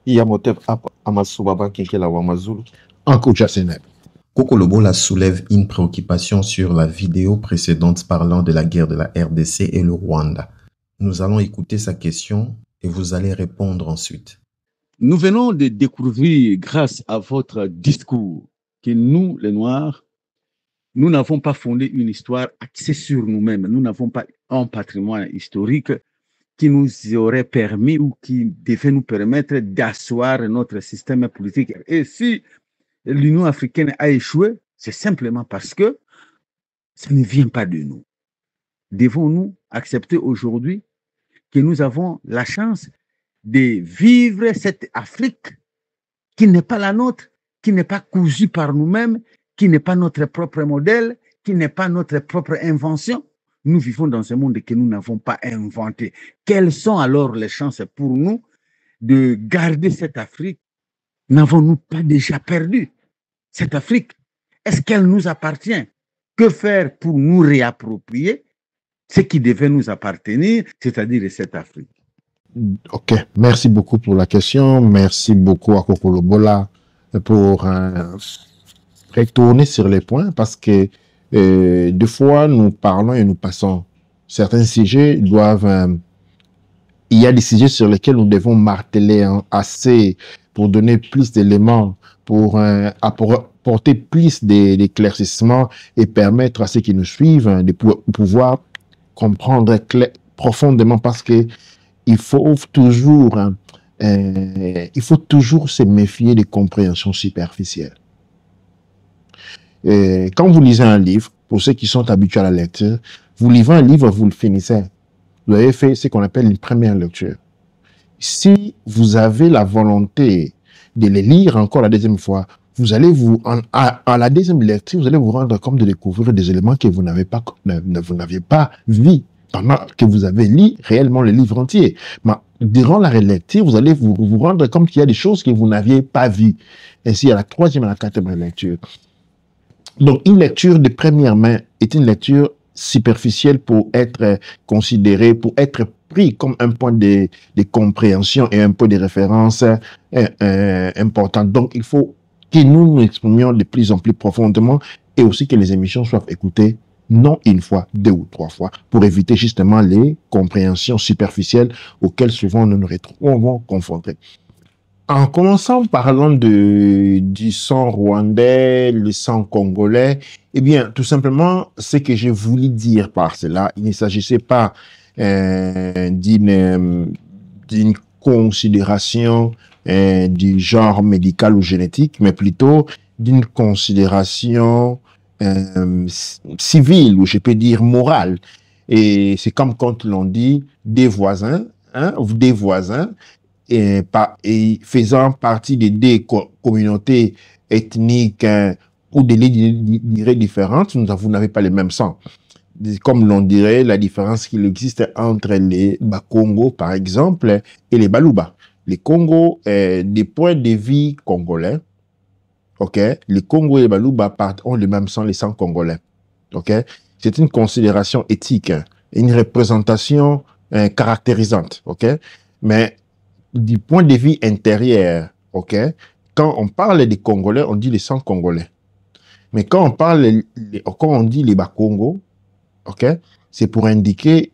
Yamotep Amasubaba Kinkela Wamazulu. Koko Lobola soulève une préoccupation sur la vidéo précédente parlant de la guerre de la RDC et le Rwanda. Nous allons écouter sa question et vous allez répondre ensuite. Nous venons de découvrir, grâce à votre discours, que nous, les Noirs, nous n'avons pas fondé une histoire axée sur nous-mêmes. Nous n'avons pas un patrimoine historique qui nous aurait permis ou qui devait nous permettre d'asseoir notre système politique. Et si l'Union africaine a échoué, c'est simplement parce que ça ne vient pas de nous. Devons-nous accepter aujourd'hui que nous avons la chance de vivre cette Afrique qui n'est pas la nôtre, qui n'est pas cousue par nous-mêmes, qui n'est pas notre propre modèle, qui n'est pas notre propre invention? Nous vivons dans un monde que nous n'avons pas inventé. Quelles sont alors les chances pour nous de garder cette Afrique? N'avons-nous pas déjà perdu cette Afrique? Est-ce qu'elle nous appartient? Que faire pour nous réapproprier ce qui devait nous appartenir, c'est-à-dire cette Afrique? Ok, merci beaucoup pour la question. Merci beaucoup à Koko Lobola pour retourner sur les points parce que deux fois nous parlons et nous passons. Certains sujets doivent... il y a des sujets sur lesquels nous devons marteler assez pour donner plus d'éléments, pour apporter plus d'éclaircissements et permettre à ceux qui nous suivent de pouvoir comprendre profondément parce que il faut toujours se méfier des compréhensions superficielles. Quand vous lisez un livre, pour ceux qui sont habitués à la lecture, vous lisez un livre, vous le finissez. Vous avez fait ce qu'on appelle une première lecture. Si vous avez la volonté de les lire encore la deuxième fois, vous allez à la deuxième lecture, vous allez vous rendre compte de découvrir des éléments que vous n'aviez pas vus pendant que vous avez lu réellement le livre entier. Mais durant la relecture, vous allez vous rendre compte qu'il y a des choses que vous n'aviez pas vues. Ainsi, à la troisième et à la quatrième lecture. Donc, une lecture de première main est une lecture superficielle pour être considérée, pour être pris comme un point de compréhension et un point de référence important. Donc, il faut que nous nous exprimions de plus en plus profondément et aussi que les émissions soient écoutées non une fois, deux ou trois fois, pour éviter justement les compréhensions superficielles auxquelles souvent nous nous retrouvons confrontés. En commençant parlant du sang rwandais, le sang congolais, eh bien, tout simplement, ce que je voulais dire par cela, il ne s'agissait pas d'une considération du genre médical ou génétique, mais plutôt d'une considération civile, ou je peux dire morale. Et c'est comme quand l'on dit des voisins, et faisant partie des deux communautés ethniques ou des lignes différentes, vous n'avez pas le même sang. Comme l'on dirait, la différence qu'il existe entre les Bakongo, par exemple, et les Baluba. Les Congos, des points de vue congolais, ok, les Congo et les Baluba ont le même sang, les sangs congolais. Ok, c'est une considération éthique, une représentation caractérisante. Ok, mais du point de vue intérieur, ok, quand on parle des Congolais, on dit les sangs congolais. Mais quand on dit les Bakongo, ok, c'est pour indiquer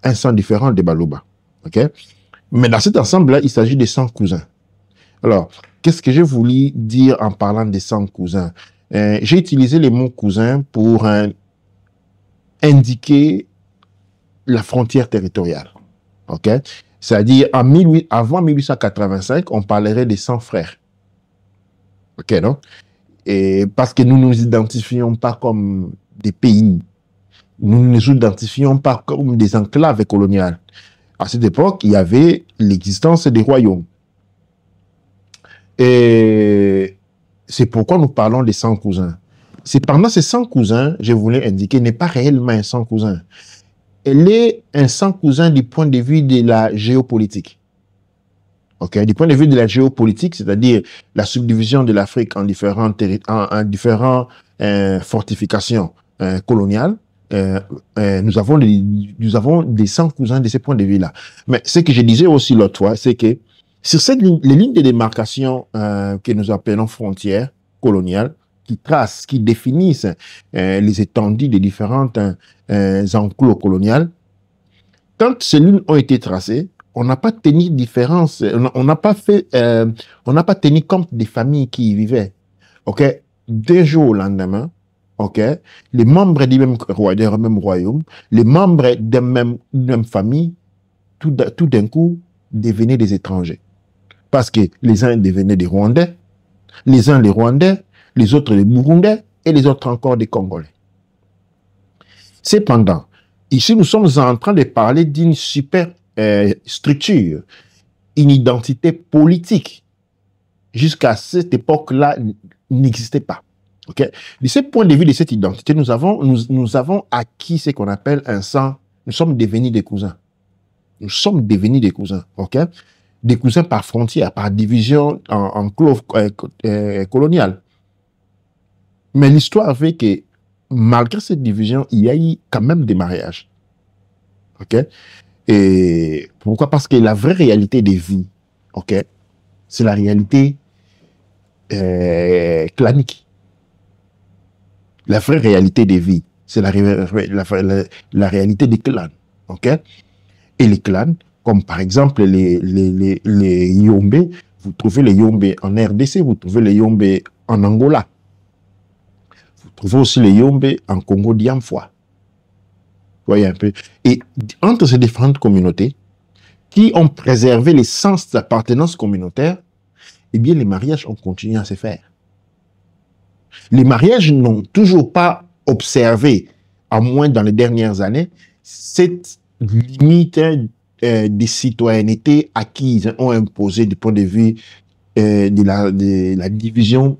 un sang différent des Baluba. Ok, mais dans cet ensemble-là, il s'agit des sangs cousins. Alors, qu'est-ce que j'ai voulu dire en parlant des sangs cousins? J'ai utilisé le mot cousin pour indiquer la frontière territoriale. Ok? C'est-à-dire, avant 1885, on parlerait des sangs frères. Ok, non? Et parce que nous ne nous identifions pas comme des pays. Nous ne nous identifions pas comme des enclaves coloniales. À cette époque, il y avait l'existence des royaumes. Et c'est pourquoi nous parlons des 100 cousins. C'est pendant ces 100 cousins, je voulais indiquer, n'est pas réellement un 100 cousins. Elle est un 100 cousins du point de vue de la géopolitique. Ok, du point de vue de la géopolitique, c'est-à-dire la subdivision de l'Afrique en différentes fortifications coloniales, nous avons des 100 cousins de ce point de vue-là. Mais ce que je disais aussi l'autre fois, c'est que Sur les lignes de démarcation que nous appelons frontières coloniales, qui tracent, qui définissent les étendues des différentes enclos coloniales, quand ces lignes ont été tracées, on n'a pas tenu différence, on n'a pas tenu compte des familles qui y vivaient. Ok, d'un jour au lendemain, ok, les membres du même royaume, les membres d'une même famille, tout d'un coup, devenaient des étrangers. Parce que les uns devenaient des Rwandais, les uns les Rwandais, les autres les Burundais et les autres encore des Congolais. Cependant, ici, nous sommes en train de parler d'une super structure, une identité politique. Jusqu'à cette époque-là, n'existait pas. Okay? De ce point de vue de cette identité, nous avons acquis ce qu'on appelle un sang. Nous sommes devenus des cousins. Nous sommes devenus des cousins. Okay? Des cousins par frontière, par division en clos colonial. Mais l'histoire fait que malgré cette division, il y a eu quand même des mariages. Ok? Et pourquoi? Parce que la vraie réalité des vies, ok, c'est la réalité clanique. La vraie réalité des vies, c'est la réalité des clans. Ok? Et les clans, comme par exemple les Yombe, vous trouvez les Yombe en RDC, vous trouvez les Yombe en Angola. Vous trouvez aussi les Yombe en Congo d'Iamfoua. Voyez un peu. Et entre ces différentes communautés qui ont préservé les sens d'appartenance communautaire, eh bien, les mariages ont continué à se faire. Les mariages n'ont toujours pas observé, à moins dans les dernières années, cette limite des citoyennetés acquises ont imposé du point de vue de la division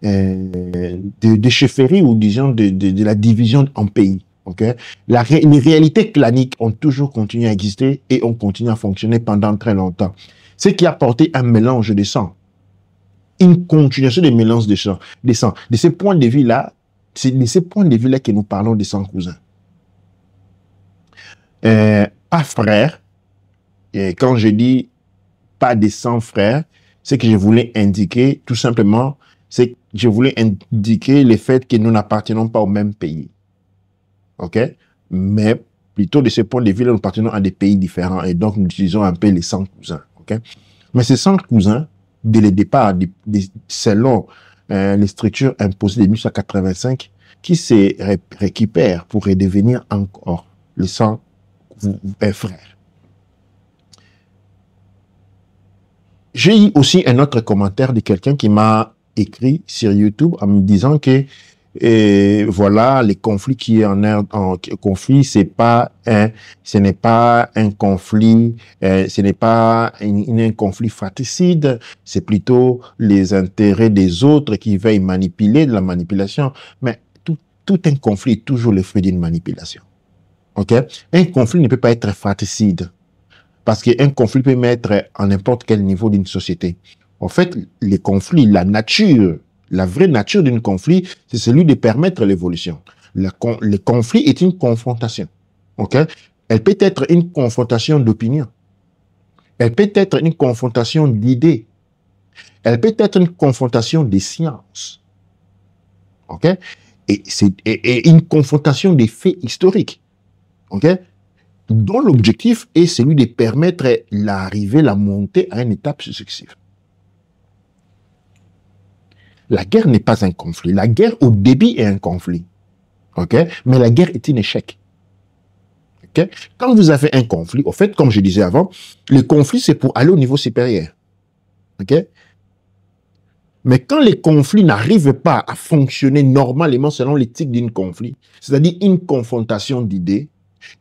de chefferie ou disons de la division en pays. Okay? Les réalités claniques ont toujours continué à exister et ont continué à fonctionner pendant très longtemps. Ce qui a porté un mélange de sang, une continuation des mélanges de sang. De ce point de vue-là, c'est de ce point de vue-là que nous parlons des 100 cousins. Pas frères. Et quand je dis pas des 100 frères, ce que je voulais indiquer, tout simplement, c'est que je voulais indiquer le fait que nous n'appartenons pas au même pays. OK? Mais plutôt de ce point de vue-là, nous appartenons à des pays différents et donc nous utilisons un peu les 100 cousins. OK? Mais ces 100 cousins, dès le départ, selon les structures imposées de 1885, qui se récupèrent pour redevenir encore les 100 frères. J'ai eu aussi un autre commentaire de quelqu'un qui m'a écrit sur YouTube en me disant que voilà, les conflits qui est en conflit, ce n'est pas un conflit, ce n'est pas un conflit fratricide, c'est plutôt les intérêts des autres qui veulent manipuler, de la manipulation. Mais tout un conflit est toujours le fruit d'une manipulation. Ok? Un conflit ne peut pas être fratricide parce qu'un conflit peut mettre à n'importe quel niveau d'une société. En fait, les conflits, la vraie nature d'un conflit, c'est celui de permettre l'évolution. Le conflit est une confrontation. Ok? Elle peut être une confrontation d'opinion. Elle peut être une confrontation d'idées. Elle peut être une confrontation des sciences. Ok? Et une confrontation des faits historiques. Ok? Dont l'objectif est celui de permettre la montée à une étape successive. La guerre n'est pas un conflit. La guerre, au début, est un conflit. OK? Mais la guerre est un échec. OK? Quand vous avez un conflit, au fait, comme je disais avant, le conflit, c'est pour aller au niveau supérieur. OK? Mais quand les conflits n'arrivent pas à fonctionner normalement selon l'éthique d'un conflit, c'est-à-dire une confrontation d'idées,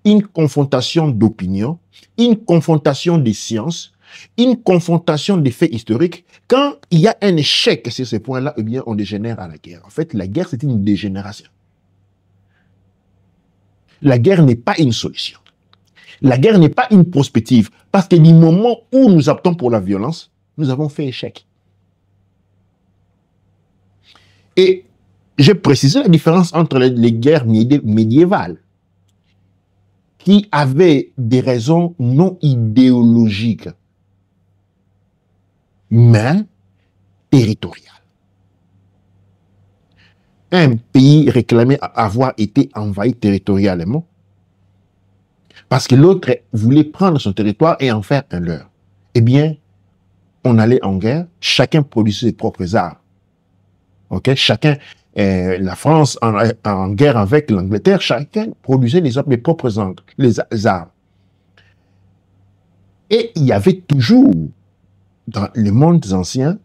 une confrontation d'opinions, une confrontation des sciences, une confrontation des faits historiques, quand il y a un échec sur ces points-là, eh bien, on dégénère à la guerre. En fait, la guerre, c'est une dégénération. La guerre n'est pas une solution. La guerre n'est pas une prospective. Parce que du moment où nous optons pour la violence, nous avons fait échec. Et j'ai précisé la différence entre les guerres médiévales, qui avaient des raisons non idéologiques. mais territoriale. Un pays réclamait avoir été envahi territorialement parce que l'autre voulait prendre son territoire et en faire un leur. Eh bien, on allait en guerre, chacun produisait ses propres armes. Ok, chacun, la France en guerre avec l'Angleterre, chacun produisait les propres armes. Et il y avait toujours, dans les mondes anciens,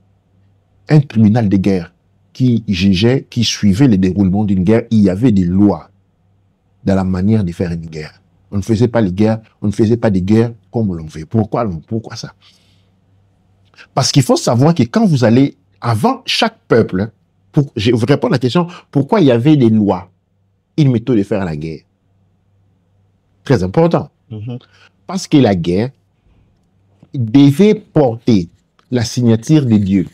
un tribunal de guerre qui jugeait, qui suivait le déroulement d'une guerre. Il y avait des lois dans la manière de faire une guerre. On ne faisait pas les guerres, on ne faisait pas des guerres comme l'on fait. Pourquoi ça? Parce qu'il faut savoir que quand vous allez, avant chaque peuple, je vous réponds à la question, pourquoi il y avait des lois, une méthode de faire la guerre? Très important. Parce que la guerre devait porter la signature de Dieu.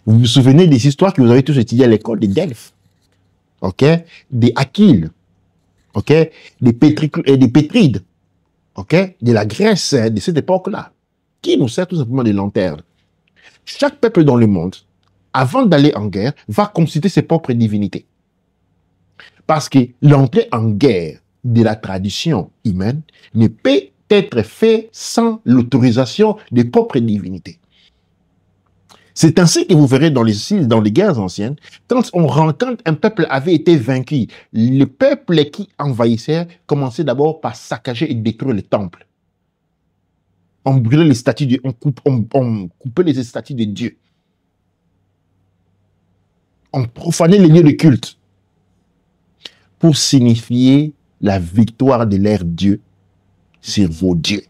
Vous vous souvenez des histoires que vous avez tous étudiées à l'école de Delphes, ok, des Achilles, ok, des Pétrides, ok, de la Grèce de cette époque-là, qui nous sert tout simplement de lanterne. Chaque peuple dans le monde, avant d'aller en guerre, va consulter ses propres divinités. Parce que l'entrée en guerre de la tradition humaine ne peut être faite sans l'autorisation des propres divinités. C'est ainsi que vous verrez dans les guerres anciennes, quand un peuple avait été vaincu, le peuple qui envahissait commençait d'abord par saccager et détruire les temples. On brûlait les statues, on coupait les statues de Dieu. On profanait les lieux de culte pour signifier la victoire de leur Dieu sur vos dieux.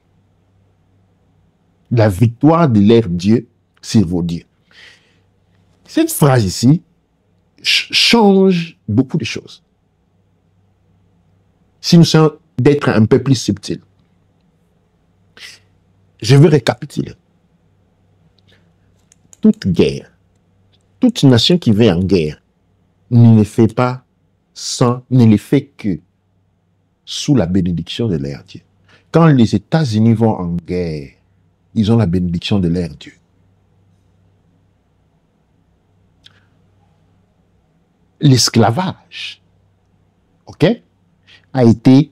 La victoire de leur Dieu sur vos dieux. Cette phrase ici change beaucoup de choses. Si nous sommes d'être un peu plus subtil, je veux récapituler. Toute guerre, toute nation qui va en guerre ne le fait pas ne le fait que sous la bénédiction de leur Dieu. Quand les États-Unis vont en guerre, ils ont la bénédiction de leur Dieu. L'esclavage, ok, a été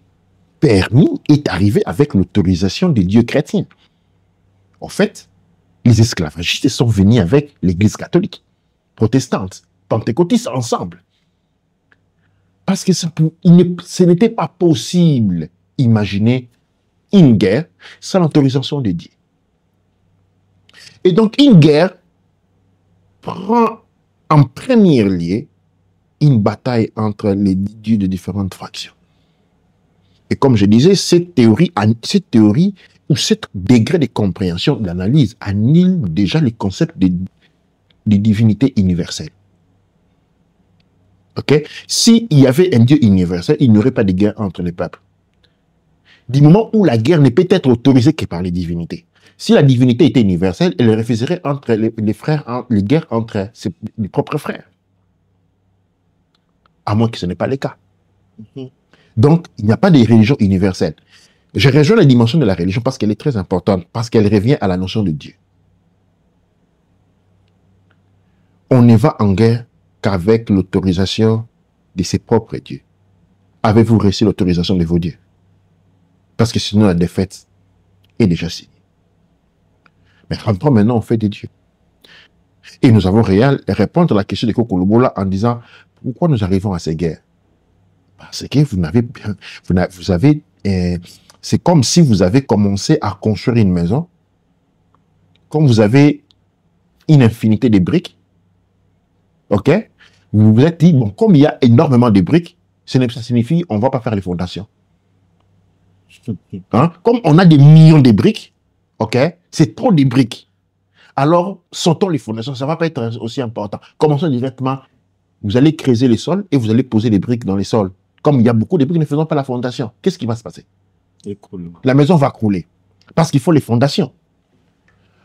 permis, est arrivé avec l'autorisation des dieux chrétiens. En fait, les esclavagistes sont venus avec l'Église catholique, protestante, pentecôtiste ensemble. Parce que ce n'était pas possible d'imaginer une guerre sans l'autorisation de Dieu. Et donc, une guerre prend en premier lieu une bataille entre les dieux de différentes fractions. Et comme je disais, cette théorie ou ce degré de compréhension, d'analyse, annule déjà le concept de divinité universelle. Ok? S'il y avait un Dieu universel, il n'y aurait pas de guerre entre les peuples. Du moment où la guerre ne peut être autorisée que par les divinités. Si la divinité était universelle, elle refuserait les guerres entre les propres frères. À moins que ce n'est pas le cas. Donc, il n'y a pas de religion universelle. Je rejoins la dimension de la religion parce qu'elle est très importante, parce qu'elle revient à la notion de Dieu. On ne va en guerre qu'avec l'autorisation de ses propres dieux. Avez-vous reçu l'autorisation de vos dieux? Parce que sinon la défaite est déjà signée. Mais rentrons maintenant au fait des dieux. Et nous avons répondre à la question de Koko Lobola en disant pourquoi nous arrivons à ces guerres? Parce que c'est comme si vous avez commencé à construire une maison, comme vous avez une infinité de briques, ok? Vous vous êtes dit, bon, comme il y a énormément de briques, ça signifie qu'on ne va pas faire les fondations. Hein? Comme on a des millions de briques, ok? C'est trop de briques. Alors, sautons les fondations, ça ne va pas être aussi important. Commençons directement. Vous allez creuser les sols et vous allez poser des briques dans les sols. Comme il y a beaucoup de briques, ne faisons pas la fondation. Qu'est-ce qui va se passer? La maison va crouler. Parce qu'il faut les fondations.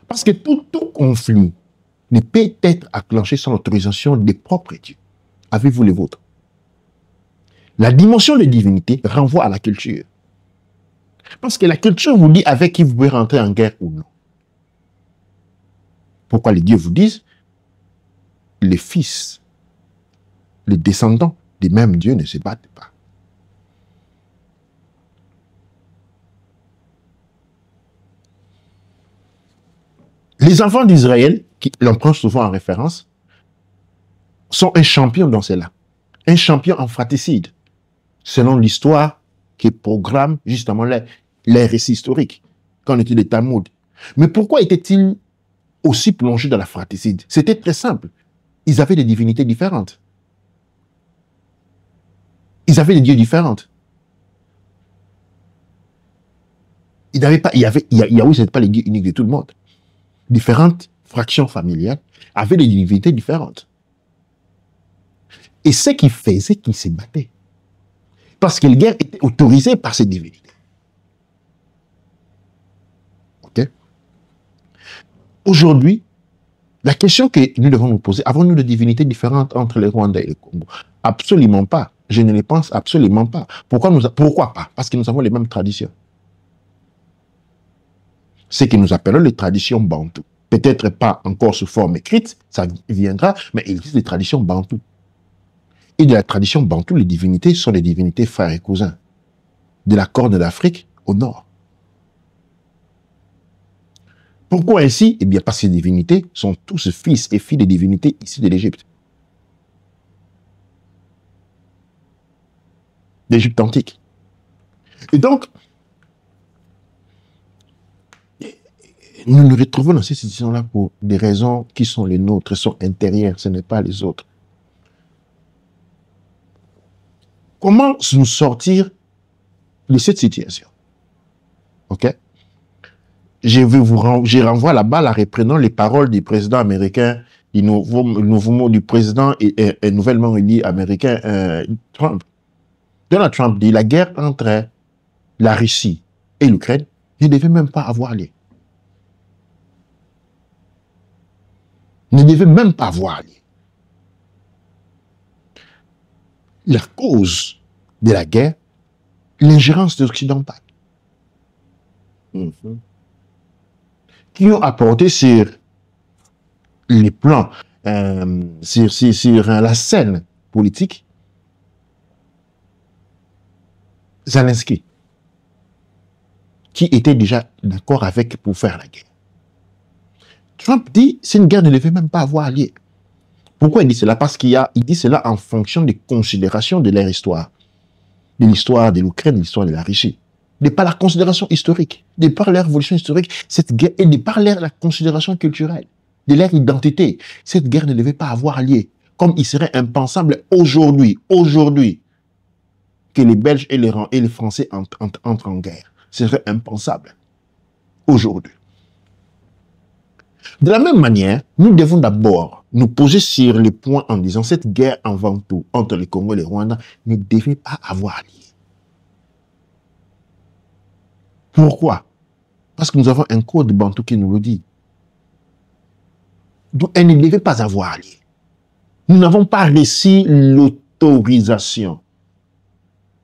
Parce que tout conflit ne peut être enclenché sans l'autorisation des propres dieux. Avez-vous les vôtres? La dimension de divinité renvoie à la culture. Parce que la culture vous dit avec qui vous pouvez rentrer en guerre ou non. Pourquoi les dieux vous disent, les fils, les descendants des mêmes dieux ne se battent pas. Les enfants d'Israël, qui l'on prend souvent en référence, sont un champion dans cela. Un champion en fratricide, selon l'histoire qui programme justement les récits historiques, quand on était des Talmuds. Mais pourquoi étaient-ils aussi plongés dans la fratricide? C'était très simple. Ils avaient des divinités différentes. Ils avaient des dieux différents. Yahweh, ce n'était pas les dieux uniques de tout le monde. Différentes fractions familiales avaient des divinités différentes. Et ce qui faisait qu'ils se battaient. Parce que les guerres étaient autorisées par ces divinités. Ok? Aujourd'hui, la question que nous devons nous poser, avons-nous des divinités différentes entre les Rwandais et le Congo? Absolument pas. Je ne les pense absolument pas. Pourquoi pas? Parce que nous avons les mêmes traditions. Ce que nous appelons les traditions bantoues. Peut-être pas encore sous forme écrite, ça viendra, mais il existe des traditions bantoues. Et de la tradition bantoue, les divinités sont des divinités frères et cousins. De la Corne d'Afrique au nord. Pourquoi ainsi? Eh bien, parce que ces divinités sont tous fils et filles des divinités ici de l'Égypte. D'Égypte antique. Et donc, nous nous retrouvons dans cette situation-là pour des raisons qui sont les nôtres, sont intérieures, ce n'est pas les autres. Comment nous sortir de cette situation? Ok? Je renvoie la balle en reprenant les paroles du président américain, du président et nouvellement élu américain Trump. Donald Trump dit la guerre entre la Russie et l'Ukraine ne devait même pas avoir lieu. Ne devait même pas avoir lieu. La cause de la guerre, l'ingérence des Occidentaux. Qui ont apporté sur les plans, sur la scène politique, Zelensky, qui était déjà d'accord avec pour faire la guerre. Trump dit c'est une guerre ne devait même pas avoir lieu. Pourquoi il dit cela? Parce il dit cela en fonction des considérations de leur histoire. De l'histoire de l'Ukraine, de l'histoire de la Russie. De par la considération historique, de par leur évolution historique, cette guerre, et de par la considération culturelle, de leur identité, cette guerre ne devait pas avoir lieu. Comme il serait impensable aujourd'hui, que les Belges et les Français entrent en guerre. Ce serait impensable. Aujourd'hui. De la même manière, nous devons d'abord nous poser sur les points en disant cette guerre avant tout entre le Congo et le Rwanda ne devait pas avoir lieu. Pourquoi? Parce que nous avons un code bantou qui nous le dit. Donc, elle ne devait pas avoir lieu. Nous n'avons pas reçu l'autorisation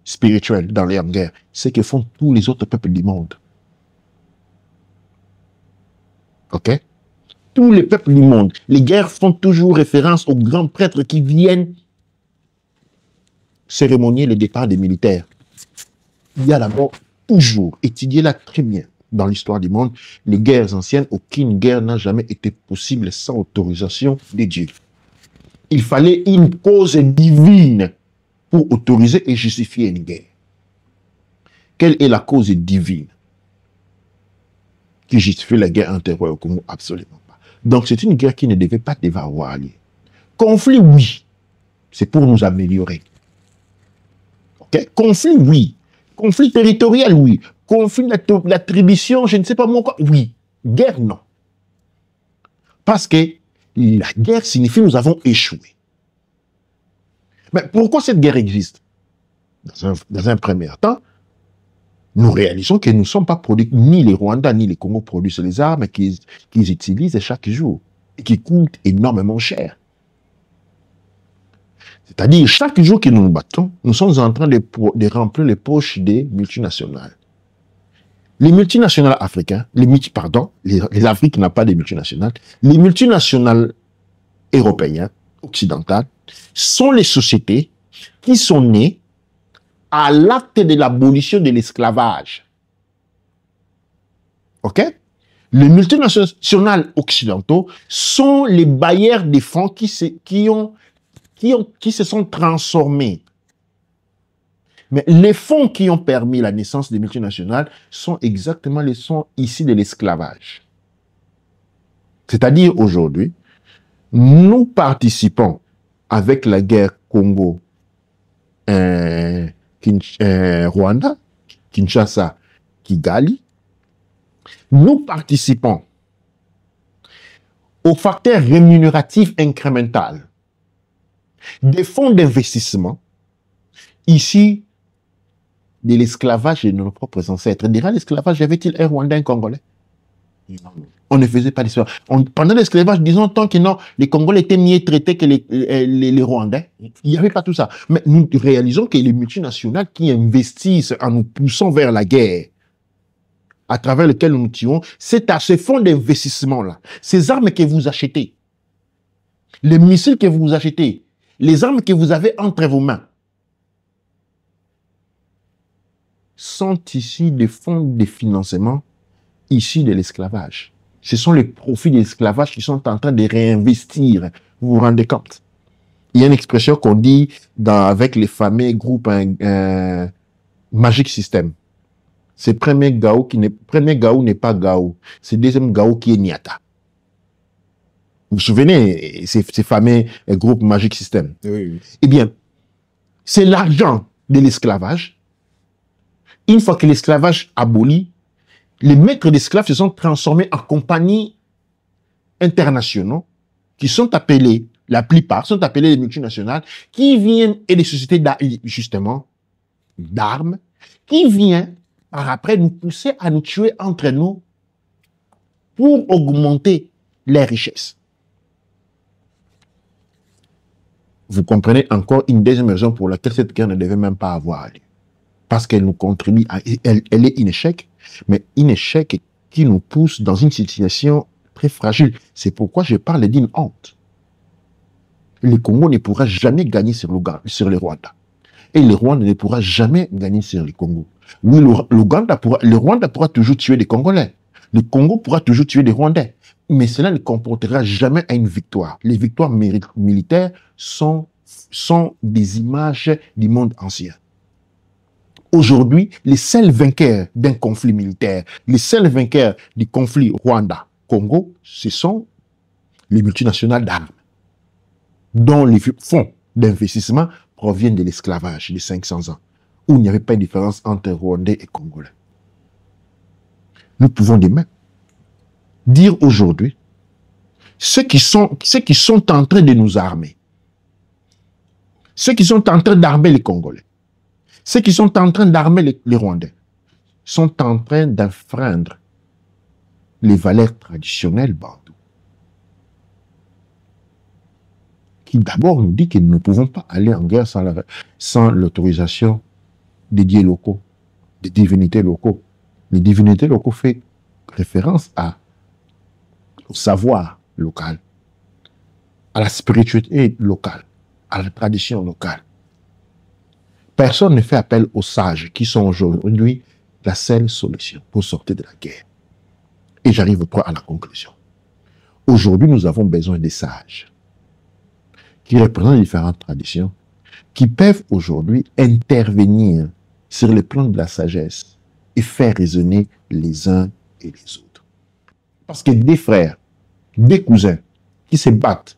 spirituelle dans les guerres. Ce que font tous les autres peuples du monde. Ok? Tous les peuples du monde. Les guerres font toujours référence aux grands prêtres qui viennent cérémonier le départ des militaires. Il y a d'abord toujours, étudiez-la très bien dans l'histoire du monde, les guerres anciennes, aucune guerre n'a jamais été possible sans autorisation de Dieu. Il fallait une cause divine pour autoriser et justifier une guerre. Quelle est la cause divine qui justifie la guerre entre Rwanda et Congo? Absolument pas. Donc c'est une guerre qui ne devait pas avoir lieu. Conflit, oui. C'est pour nous améliorer. Okay? Conflit, oui. Conflit territorial, oui. Conflit d'attribution, je ne sais pas moi quoi, oui. Guerre, non. Parce que la guerre signifie nous avons échoué. Mais pourquoi cette guerre existe? Dans un premier temps, nous réalisons que nous ne sommes pas produits, ni les Rwandais ni les Congo produisent les armes qu'ils utilisent chaque jour et qui coûtent énormément cher. C'est-à-dire, chaque jour que nous nous battons, nous sommes en train de remplir les poches des multinationales. Les multinationales africaines, les Afriques n'ont pas de multinationales, les multinationales européennes, occidentales, sont les sociétés qui sont nées à l'acte de l'abolition de l'esclavage. OK? Les multinationales occidentaux sont les bailleurs des fonds qui se sont transformés. Mais les fonds qui ont permis la naissance des multinationales sont exactement les fonds issus de l'esclavage. C'est-à-dire aujourd'hui, nous participons avec la guerre Congo, Rwanda, Kinshasa, Kigali. Nous participons au facteur rémunératif incrémental des fonds d'investissement ici de l'esclavage de nos propres ancêtres. Durant l'esclavage, y avait-il un Rwandais, un Congolais? On ne faisait pas d'esclavage. Pendant l'esclavage, disons tant que non, les Congolais étaient mieux traités que les Rwandais. Il n'y avait pas tout ça. Mais nous réalisons que les multinationales qui investissent en nous poussant vers la guerre, à travers lequel nous nous tirons, c'est à ce fonds d'investissement-là, ces armes que vous achetez, les missiles que vous achetez, les armes que vous avez entre vos mains, sont issus des fonds de financement issus de l'esclavage. Ce sont les profits de l'esclavage qui sont en train de réinvestir. Vous vous rendez compte? Il y a une expression qu'on dit avec les fameux groupes Magic System. C'est premier Gao n'est pas Gao. C'est deuxième Gao qui est Niata. Vous vous souvenez, ces fameux groupes Magic System? Oui. Eh bien, c'est l'argent de l'esclavage. Une fois que l'esclavage aboli, les maîtres d'esclaves se sont transformés en compagnies internationaux qui sont appelées, la plupart sont appelées les multinationales, qui viennent, et des sociétés justement d'armes, qui viennent par après nous pousser à nous tuer entre nous pour augmenter les richesses. Vous comprenez encore une deuxième raison pour laquelle cette guerre ne devait même pas avoir lieu. Parce qu'elle nous contribue, elle est un échec, mais un échec qui nous pousse dans une situation très fragile. C'est pourquoi je parle d'une honte. Le Congo ne pourra jamais gagner sur le Rwanda. Et le Rwanda ne pourra jamais gagner sur le Congo. Oui, le Rwanda pourra toujours tuer des Congolais. Le Congo pourra toujours tuer des Rwandais. Mais cela ne comportera jamais à une victoire. Les victoires militaires sont des images du monde ancien. Aujourd'hui, les seuls vainqueurs d'un conflit militaire, les seuls vainqueurs du conflit Rwanda-Congo, ce sont les multinationales d'armes, dont les fonds d'investissement proviennent de l'esclavage de 500 ans, où il n'y avait pas de différence entre Rwandais et Congolais. Nous pouvons demain dire aujourd'hui, ceux qui sont en train de nous armer, ceux qui sont en train d'armer les Congolais, ceux qui sont en train d'armer les Rwandais sont en train d'enfreindre les valeurs traditionnelles bantoues. Qui d'abord nous dit que nous ne pouvons pas aller en guerre sans l'autorisation des dieux locaux, des divinités locaux. Les divinités locaux font référence au savoir local, à la spiritualité locale, à la tradition locale. Personne ne fait appel aux sages qui sont aujourd'hui la seule solution pour sortir de la guerre. Et j'arrive à la conclusion. Aujourd'hui, nous avons besoin des sages qui représentent différentes traditions, qui peuvent aujourd'hui intervenir sur le plan de la sagesse et faire raisonner les uns et les autres. Parce que des frères, des cousins qui se battent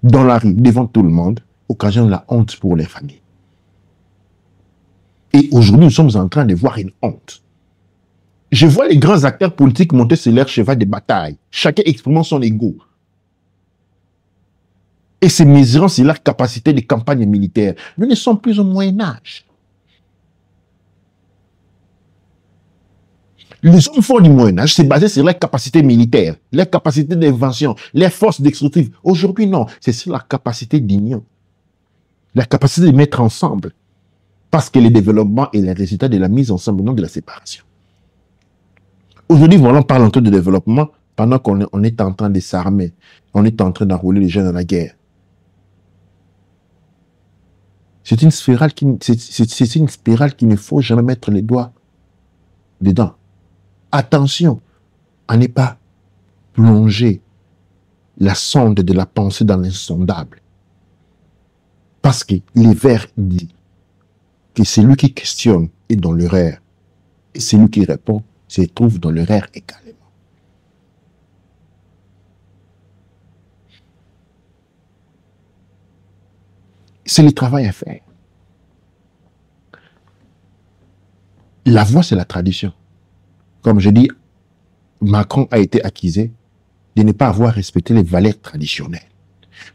dans la rue devant tout le monde occasionnent la honte pour les familles. Et aujourd'hui, nous sommes en train de voir une honte. Je vois les grands acteurs politiques monter sur leur cheval de bataille, chacun exprimant son ego. Et se mesurant sur leur capacité de campagne militaire. Nous ne sommes plus au Moyen-Âge. Les hommes forts du Moyen-Âge, c'est basé sur leur capacité militaire, leur capacité d'invention, leur force destructive. Aujourd'hui, non, c'est sur la capacité d'union, la capacité de mettre ensemble. Parce que le développement est le résultat de la mise ensemble, non de la séparation. Aujourd'hui, voilà, on parle un peu de développement pendant qu'on est en train de s'armer. On est en train d'enrôler les jeunes dans la guerre. C'est une spirale c'est une spirale qu'il ne faut jamais mettre les doigts dedans. Attention à ne pas plonger la sonde de la pensée dans l'insondable. Parce que les vers disent que celui qui questionne est dans l'erreur. Et celui qui répond se trouve dans l'erreur également. C'est le travail à faire. La voix, c'est la tradition. Comme je dis, Macron a été accusé de ne pas avoir respecté les valeurs traditionnelles.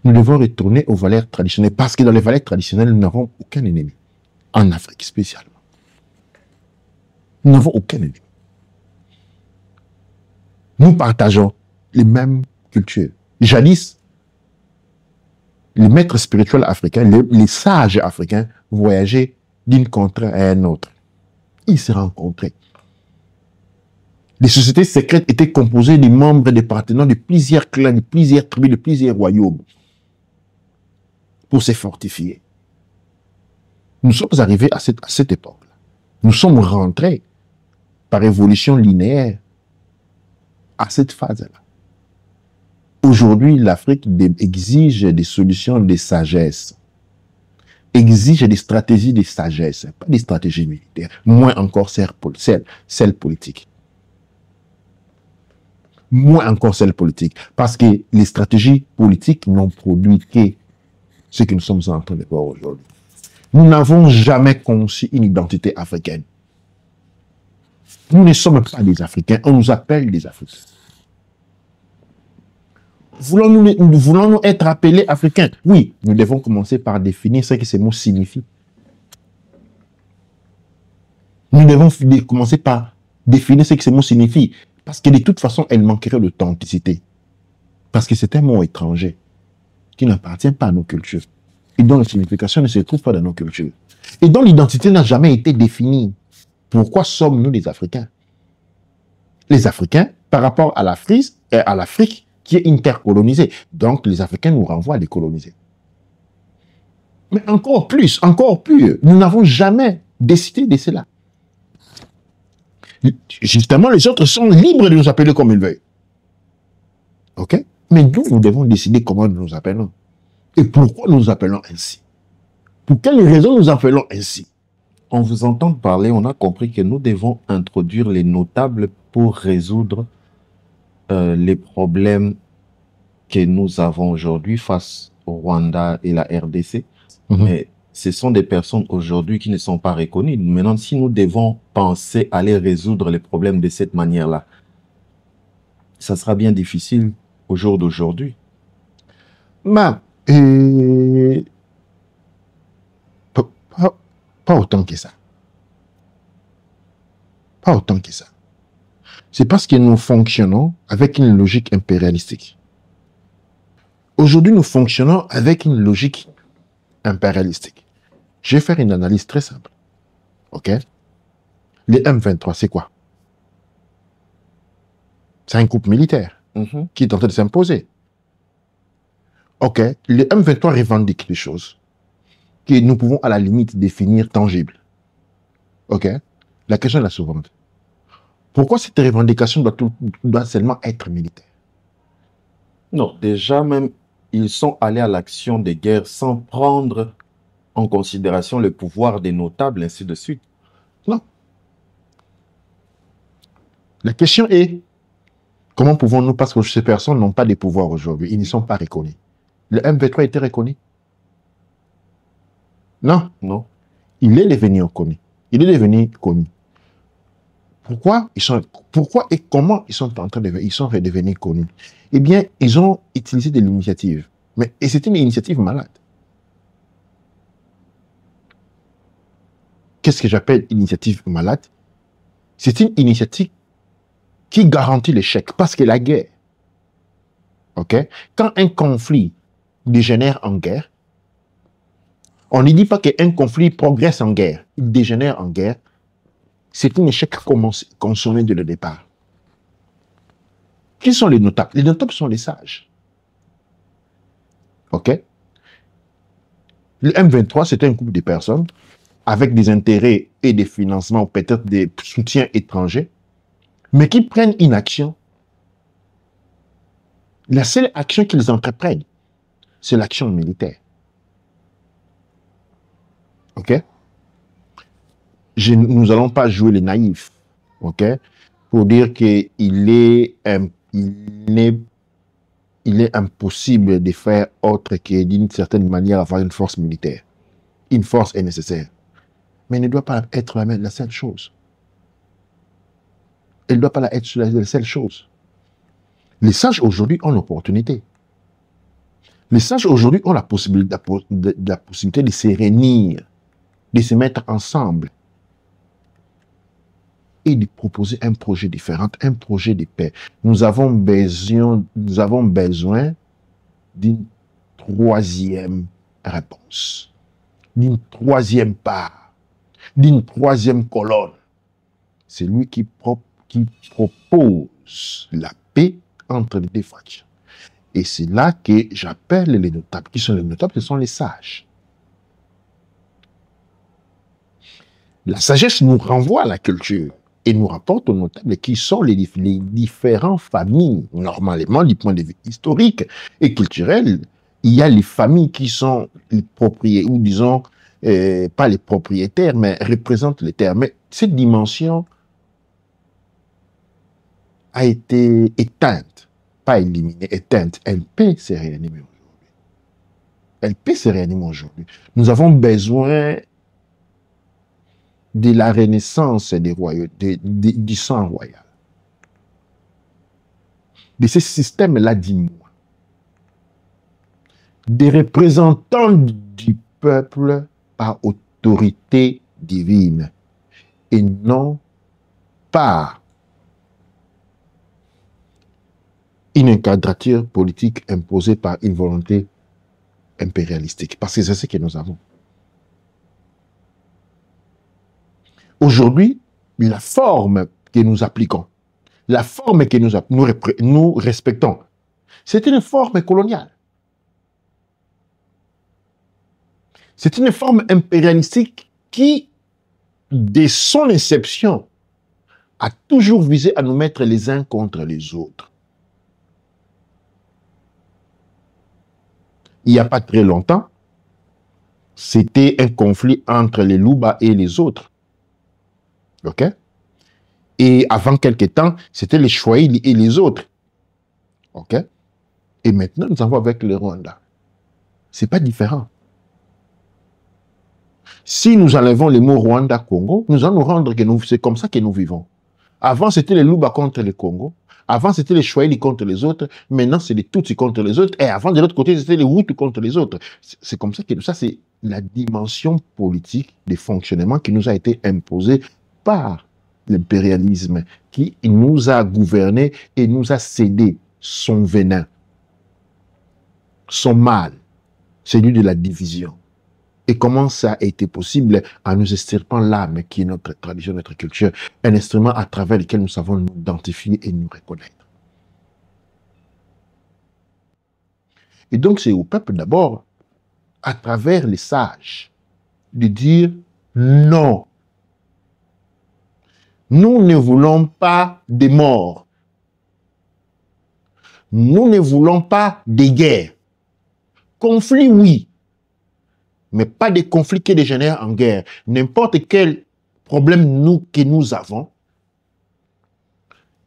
Nous devons retourner aux valeurs traditionnelles parce que dans les valeurs traditionnelles, nous n'avons aucun ennemi. En Afrique spécialement. Nous n'avons aucun ennemi. Nous partageons les mêmes cultures. Jadis, les maîtres spirituels africains, les sages africains voyageaient d'une contrée à une autre. Ils se rencontraient. Les sociétés secrètes étaient composées de membres départenant de plusieurs clans, de plusieurs tribus, de plusieurs royaumes pour se fortifier. Nous sommes arrivés à cette époque-là. Nous sommes rentrés par évolution linéaire à cette phase-là. Aujourd'hui, l'Afrique exige des solutions de sagesse, exige des stratégies de sagesse, pas des stratégies militaires, moins encore celles politiques. Moins encore celles politiques, parce que les stratégies politiques n'ont produit que ce que nous sommes en train de voir aujourd'hui. Nous n'avons jamais conçu une identité africaine. Nous ne sommes pas des Africains, on nous appelle des Africains. Voulons-nous être appelés Africains? Oui, nous devons commencer par définir ce que ces mots signifient. Nous devons commencer par définir ce que ces mots signifient. Parce que de toute façon, elle manquerait d'authenticité. Parce que c'est un mot étranger qui n'appartient pas à nos cultures. Et dont la signification ne se trouve pas dans nos cultures. Et dont l'identité n'a jamais été définie. Pourquoi sommes-nous des Africains? Les Africains, par rapport à l'Afrique qui est intercolonisée. Donc, les Africains nous renvoient à décoloniser. Mais encore plus, nous n'avons jamais décidé de cela. Justement, les autres sont libres de nous appeler comme ils veulent. OK? Mais nous devons décider comment nous nous appelons. Et pourquoi nous nous appelons ainsi. Pour quelles raisons nous appelons ainsi. En vous entendant parler, on a compris que nous devons introduire les notables pour résoudre les problèmes que nous avons aujourd'hui face au Rwanda et la RDC. Mais ce sont des personnes aujourd'hui qui ne sont pas reconnues. Maintenant, si nous devons penser à aller résoudre les problèmes de cette manière-là, ça sera bien difficile au jour d'aujourd'hui. Pas autant que ça. Pas autant que ça. C'est parce que nous fonctionnons avec une logique impérialistique. Aujourd'hui, nous fonctionnons avec une logique impérialistique. Je vais faire une analyse très simple. OK? Les M23, c'est quoi? C'est un groupe militaire qui est en train de s'imposer. OK? Les M23 revendiquent des choses que nous pouvons à la limite définir tangibles. OK? La question est la suivante. Pourquoi cette revendication doit seulement être militaire? Non, déjà même, ils sont allés à l'action de guerre sans prendre en considération le pouvoir des notables, ainsi de suite. Non. La question est, comment pouvons-nous, parce que ces personnes n'ont pas de pouvoir aujourd'hui, ils ne sont pas reconnus. Le M23 était reconnu? Non. Non. Il est devenu connu. Il est devenu connu. Pourquoi et comment ils sont redevenus connus? Eh bien, ils ont utilisé de l'initiative. Et c'est une initiative malade. Qu'est-ce que j'appelle initiative malade? C'est une initiative qui garantit l'échec. Parce que la guerre, OK? Quand un conflit dégénère en guerre, on ne dit pas qu'un conflit progresse en guerre. Il dégénère en guerre. C'est un échec consommé dès le départ. Qui sont les notables? Les notables sont les sages. OK? Le M23, c'était un groupe de personnes avec des intérêts et des financements, peut-être des soutiens étrangers, mais qui prennent une action. La seule action qu'ils entreprennent, c'est l'action militaire. OK? Nous n'allons pas jouer les naïfs, OK? Pour dire qu'il est, il est impossible de faire autre que d'une certaine manière avoir une force militaire. Une force est nécessaire. Mais elle ne doit pas être la seule chose. Elle ne doit pas être la seule chose. Les sages aujourd'hui ont l'opportunité. Les sages aujourd'hui ont la possibilité de se réunir, de se mettre ensemble et de proposer un projet différent, un projet de paix. Nous avons besoin d'une troisième réponse, d'une troisième part, d'une troisième colonne. C'est lui qui propose la paix entre les deux factions. Et c'est là que j'appelle les notables. Qui sont les notables? Ce sont les sages. La sagesse nous renvoie à la culture et nous rapporte aux notables qui sont les différentes familles. Normalement, du point de vue historique et culturel, il y a les familles qui sont les propriétaires, ou disons, pas les propriétaires, mais représentent les terres. Mais cette dimension a été éteinte, pas éliminée, éteinte. Elle peut se réanimer aujourd'hui. Elle peut se réanimer aujourd'hui. Nous avons besoin de la renaissance des du sang royal. De ce système-là, dis-moi. Des représentants du peuple par autorité divine et non par une encadrature politique imposée par une volonté impérialistique. Parce que c'est ce que nous avons. Aujourd'hui, la forme que nous appliquons, la forme que nous respectons, c'est une forme coloniale. C'est une forme impérialistique qui, dès son inception, a toujours visé à nous mettre les uns contre les autres. Il n'y a pas très longtemps, c'était un conflit entre les Luba et les autres. OK? Et avant quelques temps, c'était les Swahili et les autres. OK? Et maintenant, nous avons avec le Rwanda. Ce n'est pas différent. Si nous enlevons les mots Rwanda-Congo, nous allons nous rendre que c'est comme ça que nous vivons. Avant, c'était les Luba contre les Congo. Avant, c'était les Swahili contre les autres. Maintenant, c'est les Tutsi contre les autres. Et avant, de l'autre côté, c'était les Hutus contre les autres. C'est comme ça que ça, c'est la dimension politique de fonctionnement qui nous a été imposée par l'impérialisme qui nous a gouvernés et nous a cédé son venin, son mal, celui de la division. Et comment ça a été possible? En nous extirpant l'âme qui est notre tradition, notre culture, un instrument à travers lequel nous savons nous identifier et nous reconnaître. Et donc c'est au peuple d'abord, à travers les sages, de dire non. Nous ne voulons pas de morts. Nous ne voulons pas de guerre. Conflit, oui. Mais pas de conflit qui dégénère en guerre. N'importe quel problème que nous avons,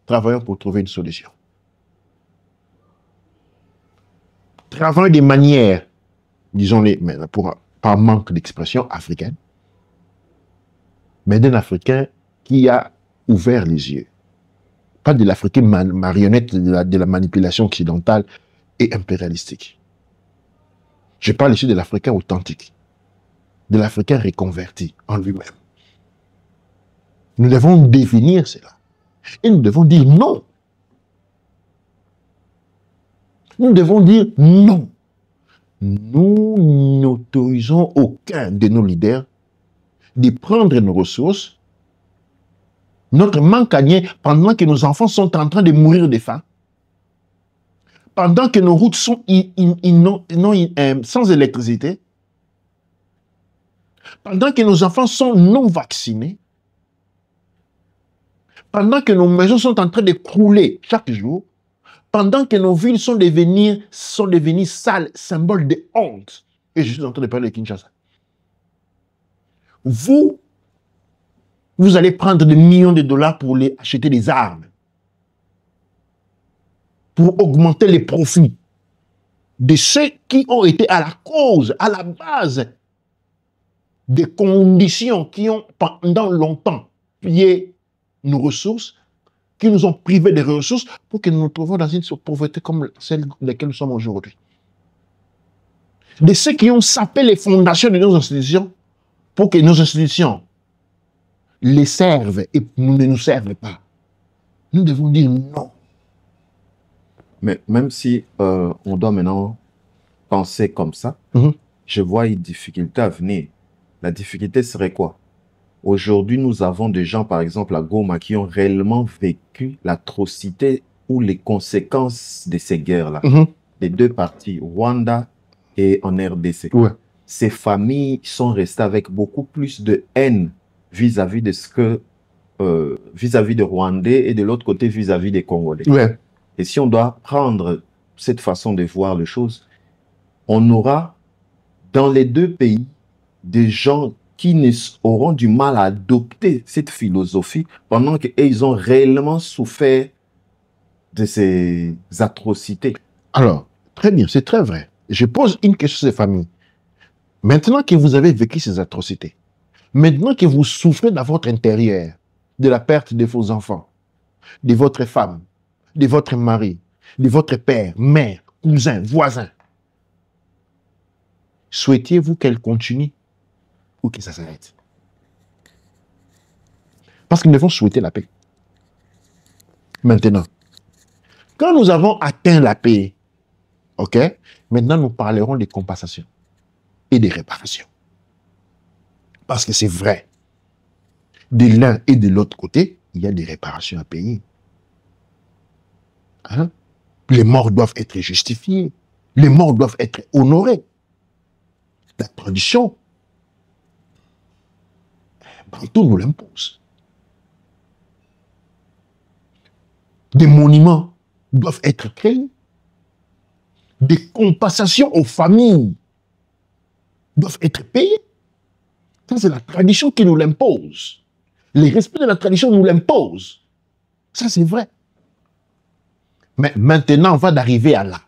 travaillons pour trouver une solution. Travaillons de manière, disons-les, par manque d'expression africaine, mais d'un Africain qui a ouvert les yeux. Pas de l'Africain marionnette de la manipulation occidentale et impérialistique. Je parle ici de l'Africain authentique, de l'Africain reconverti en lui-même. Nous devons définir cela. Et nous devons dire non. Nous devons dire non. Nous n'autorisons aucun de nos leaders de prendre nos ressources, notre manque à gagner pendant que nos enfants sont en train de mourir de faim, pendant que nos routes sont sans électricité, pendant que nos enfants sont non vaccinés, pendant que nos maisons sont en train de crouler chaque jour, pendant que nos villes sont devenues sales, symboles de honte. Et je suis en train de parler de Kinshasa. Vous allez prendre des millions de dollars pour les acheter des armes, pour augmenter les profits de ceux qui ont été à la cause, à la base des conditions qui ont pendant longtemps pillé nos ressources, qui nous ont privés des ressources pour que nous nous trouvions dans une pauvreté comme celle dans laquelle nous sommes aujourd'hui. De ceux qui ont sapé les fondations de nos institutions pour que nos institutions les servent et ne nous servent pas. Nous devons dire non. Mais même si on doit maintenant penser comme ça, je vois une difficulté à venir. La difficulté serait quoi? Aujourd'hui, nous avons des gens, par exemple, à Goma, qui ont réellement vécu l'atrocité ou les conséquences de ces guerres-là. Les deux parties, Rwanda et en RDC. Ouais. Ces familles sont restées avec beaucoup plus de haine vis-à-vis de ce que vis-à-vis des Rwandais et de l'autre côté vis-à-vis des Congolais. Ouais. Et si on doit prendre cette façon de voir les choses, on aura dans les deux pays des gens qui auront du mal à adopter cette philosophie pendant qu'ils ont réellement souffert de ces atrocités. Alors, très bien, c'est très vrai. Je pose une question à ces familles. Maintenant que vous avez vécu ces atrocités, maintenant que vous souffrez dans votre intérieur de la perte de vos enfants, de votre femme, de votre mari, de votre père, mère, cousin, voisin, souhaitiez-vous qu'elle continue ou que ça s'arrête? Parce que nous devons souhaiter la paix. Maintenant, quand nous avons atteint la paix, ok, maintenant nous parlerons des compensations et des réparations. Parce que c'est vrai, de l'un et de l'autre côté, il y a des réparations à payer. Hein? Les morts doivent être justifiés. Les morts doivent être honorés. La tradition, Bantou nous l'impose. Des monuments doivent être créés. Des compensations aux familles doivent être payées. Ça, c'est la tradition qui nous l'impose. Les respects de la tradition nous l'imposent. Ça, c'est vrai. Mais maintenant, on va d'arriver à là.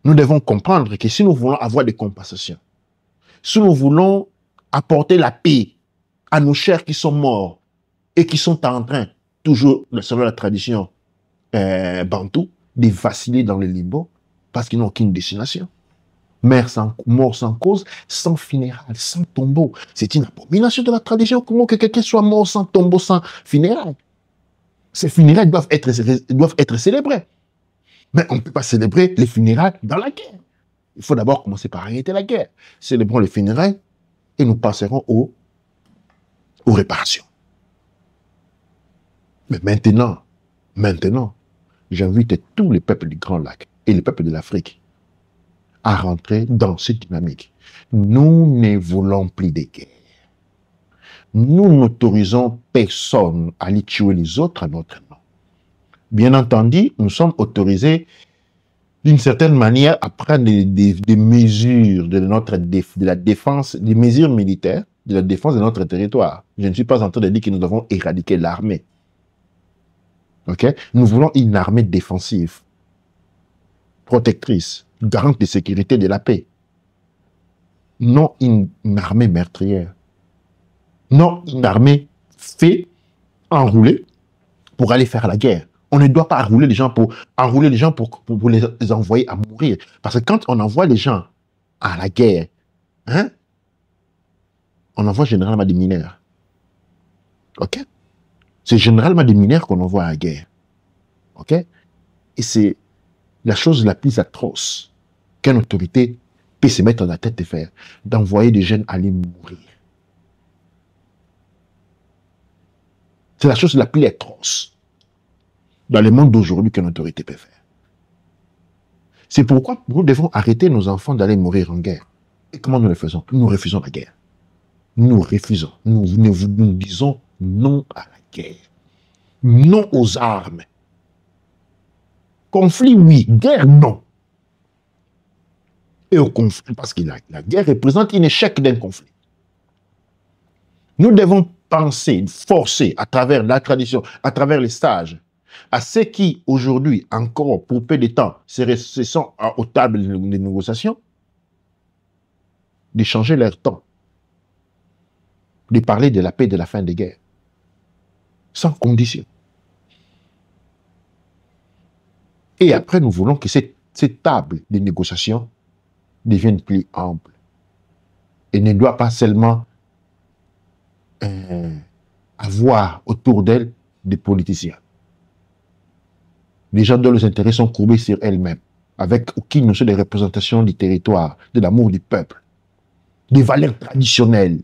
Nous devons comprendre que si nous voulons avoir des compensations, si nous voulons apporter la paix à nos chers qui sont morts et qui sont en train, toujours selon la tradition bantou, de vaciller dans le limbo parce qu'ils n'ont aucune destination. Mort sans cause, sans funérailles, sans tombeau. C'est une abomination de la tradition. Comment que quelqu'un soit mort sans tombeau, sans funérailles? Ces funérailles doivent être célébrées. Mais on ne peut pas célébrer les funérailles dans la guerre. Il faut d'abord commencer par arrêter la guerre. Célébrons les funérailles et nous passerons aux réparations. Mais maintenant, j'invite tous les peuples du Grand Lac et les peuples de l'Afrique à rentrer dans cette dynamique. Nous ne voulons plus de guerre. Nous n'autorisons personne à aller tuer les autres à notre nom. Bien entendu, nous sommes autorisés d'une certaine manière à prendre des mesures de la défense, des mesures militaires de la défense de notre territoire. Je ne suis pas en train de dire que nous devons éradiquer l'armée. Okay? Nous voulons une armée défensive, protectrice, garante de sécurité et de la paix. Non une armée meurtrière. Non une armée fait, enroulée, pour aller faire la guerre. On ne doit pas enrouler les gens pour les envoyer à mourir. Parce que quand on envoie les gens à la guerre, hein, on envoie généralement des mineurs. OK? C'est généralement des mineurs qu'on envoie à la guerre. OK? Et c'est la chose la plus atroce qu'une autorité peut se mettre dans la tête de faire, d'envoyer des jeunes aller mourir. C'est la chose la plus atroce dans le monde d'aujourd'hui qu'une autorité peut faire. C'est pourquoi nous devons arrêter nos enfants d'aller mourir en guerre. Et comment nous le faisons? Nous refusons la guerre. Nous refusons. Nous disons non à la guerre. Non aux armes. Conflit, oui. Guerre, non. Et au conflit, parce que la guerre représente un échec d'un conflit. Nous devons penser, forcer à travers la tradition, à travers les sages, à ceux qui, aujourd'hui, encore pour peu de temps, se sont aux tables des négociations, de changer leur temps, de parler de la paix et de la fin des guerres, sans condition. Et après, nous voulons que cette table de négociation devienne plus ample et ne doit pas seulement avoir autour d'elle des politiciens. Les gens dont les intérêts sont courbés sur elles-mêmes, avec aucune notion de représentation du territoire, de l'amour du peuple, des valeurs traditionnelles.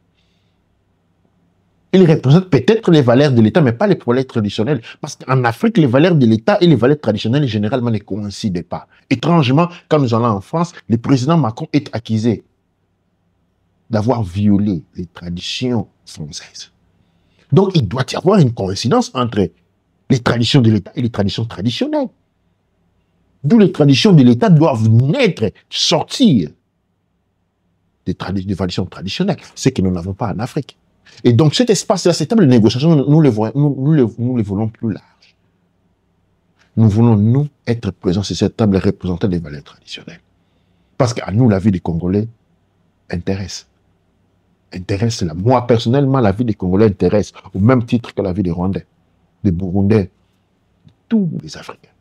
Ils représentent peut-être les valeurs de l'État, mais pas les valeurs traditionnelles. Parce qu'en Afrique, les valeurs de l'État et les valeurs traditionnelles, généralement, ne coïncident pas. Étrangement, quand nous allons en France, le président Macron est accusé d'avoir violé les traditions françaises. Donc, il doit y avoir une coïncidence entre les traditions de l'État et les traditions traditionnelles. D'où les traditions de l'État doivent naître, sortir des traditions traditionnelles, ce que nous n'avons pas en Afrique. Et donc, cet espace-là, cette table de négociation, nous le voulons plus large. Nous voulons, nous, être présents sur cette table et représenter les valeurs traditionnelles. Parce qu'à nous, la vie des Congolais intéresse. Moi, personnellement, la vie des Congolais intéresse au même titre que la vie des Rwandais, des Burundais, tous les Africains.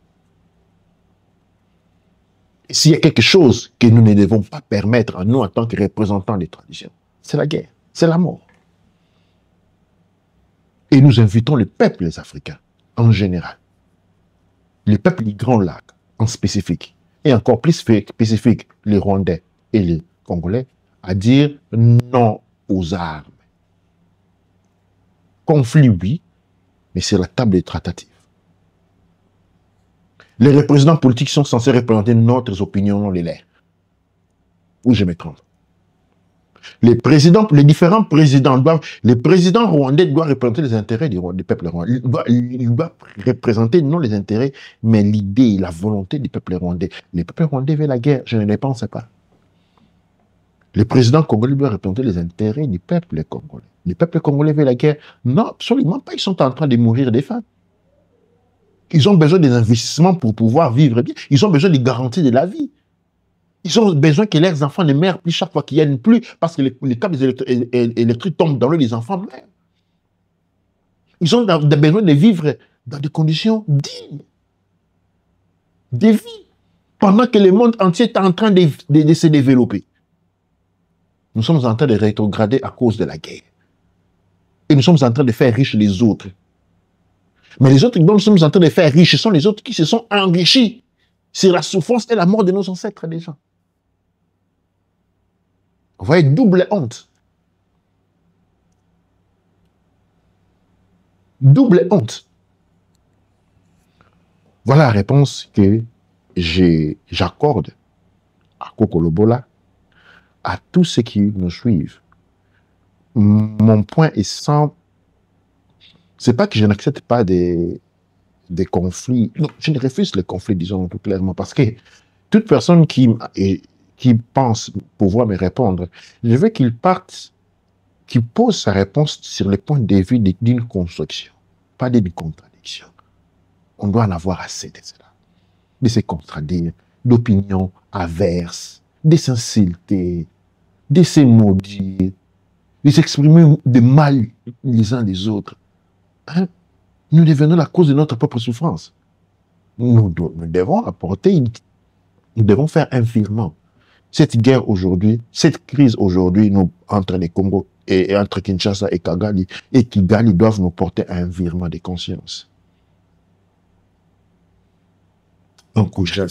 Et s'il y a quelque chose que nous ne devons pas permettre à nous, en tant que représentants des traditions, c'est la guerre, c'est la mort. Et nous invitons les peuples africains, en général, les peuples du Grand Lac, en spécifique, et encore plus spécifique, les Rwandais et les Congolais, à dire non aux armes. Conflit, oui, mais c'est la table des tractatifs. Les représentants politiques sont censés représenter notre opinion, non les leurs. Ou je me trompe. Les différents présidents le président rwandais doit représenter les intérêts du peuple rwandais. Il doit représenter non les intérêts, mais l'idée, la volonté du peuple rwandais. Le peuple rwandais veut la guerre, je ne le pense pas. Le président congolais doit représenter les intérêts du peuple congolais. Le peuple congolais veut la guerre. Non, absolument pas. Ils sont en train de mourir des faim. Ils ont besoin des investissements pour pouvoir vivre bien. Ils ont besoin des garanties de la vie. Ils ont besoin que leurs enfants ne meurent plus chaque fois qu'il n'y a une pluie parce que les câbles électriques tombent dans l'eau, les enfants meurent. Ils ont besoin de vivre dans des conditions dignes de vie pendant que le monde entier est en train de se développer. Nous sommes en train de rétrograder à cause de la guerre. Et nous sommes en train de faire riches les autres. Mais les autres dont nous sommes en train de faire riches, ce sont les autres qui se sont enrichis sur la souffrance et la mort de nos ancêtres déjà. Vous voyez, double honte. Double honte. Voilà la réponse que j'accorde à Koko Lobola, à tous ceux qui nous suivent. Mon point est sans... C'est pas que je n'accepte pas des conflits. Non, je ne refuse les conflits, disons tout clairement, parce que toute personne qui pense pouvoir me répondre, je veux qu'il pose sa réponse sur le point de vue d'une construction, pas d'une contradiction. On doit en avoir assez de cela, de se contradire, d'opinions averses, de s'insulter, de se maudire, de s'exprimer de mal les uns des autres. Hein? Nous devenons la cause de notre propre souffrance. Nous devons nous devons faire un virement. Cette guerre aujourd'hui, cette crise aujourd'hui, entre les Congo et entre Kinshasa et Kigali doivent nous porter à un virement de conscience. Un coup, je